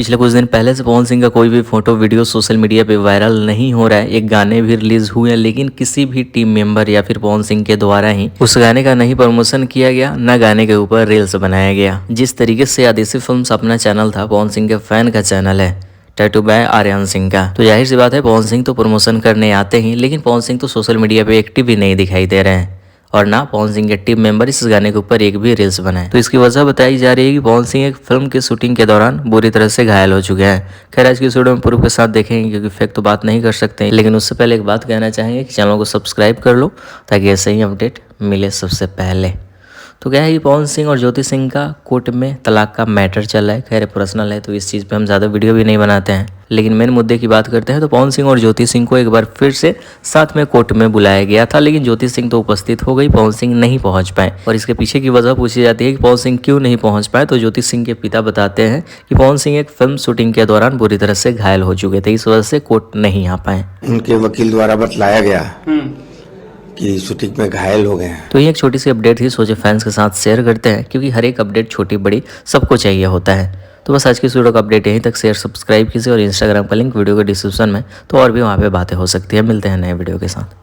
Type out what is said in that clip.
पिछले कुछ दिन पहले से पवन सिंह का कोई भी फोटो वीडियो सोशल मीडिया पे वायरल नहीं हो रहा है। एक गाने भी रिलीज हुए हैं लेकिन किसी भी टीम मेंबर या फिर पवन सिंह के द्वारा ही उस गाने का नहीं प्रमोशन किया गया, न गाने के ऊपर रील्स बनाया गया। जिस तरीके से आदित्य फिल्म्स अपना चैनल था, पवन सिंह के फैन का चैनल है टैटू बाय आर्यन सिंह का, तो जाहिर सी बात है पवन सिंह तो प्रमोशन करने आते ही, लेकिन पवन सिंह तो सोशल मीडिया पे एक्टिव ही नहीं दिखाई दे रहे हैं और ना पवन सिंह के टीम मेंबर इस गाने के ऊपर एक भी रील्स बनाए। तो इसकी वजह बताई जा रही है कि पवन सिंह एक फिल्म की शूटिंग के दौरान बुरी तरह से घायल हो चुके हैं। खैर आज की इस वीडियो में प्रूफ के साथ देखेंगे क्योंकि फेक तो बात नहीं कर सकते, लेकिन उससे पहले एक बात कहना चाहेंगे कि चैनल को सब्सक्राइब कर लो ताकि ऐसे ही अपडेट मिले सबसे पहले। तो क्या है कि पवन सिंह और ज्योति सिंह का कोर्ट में तलाक का मैटर चल रहा है। खैर पर्सनल है तो इस चीज़ पे हम ज़्यादा वीडियो भी नहीं बनाते हैं, लेकिन मेन मुद्दे की बात करते हैं तो पवन सिंह और ज्योति सिंह को एक बार फिर से साथ में कोर्ट में बुलाया गया था, लेकिन ज्योति सिंह तो उपस्थित हो गई, पवन सिंह नहीं पहुंच पाए। और इसके पीछे की वजह पूछी जाती है कि पवन सिंह क्यों नहीं पहुंच पाए, तो ज्योति सिंह के पिता बताते हैं कि पवन सिंह एक फिल्म शूटिंग के दौरान बुरी तरह से घायल हो चुके थे, इस वजह से कोर्ट नहीं आ पाए। उनके वकील द्वारा बतलाया गया कि शूटिंग में घायल हो गए हैं। तो ये एक छोटी सी अपडेट थी, सोचे फैंस के साथ शेयर करते हैं क्योंकि हर एक अपडेट छोटी बड़ी सबको चाहिए होता है। तो बस आज की इस वीडियो का अपडेट यहीं तक, शेयर सब्सक्राइब कीजिए और इंस्टाग्राम का लिंक वीडियो के डिस्क्रिप्शन में, तो और भी वहाँ पे बातें हो सकती है। मिलते हैं नए वीडियो के साथ।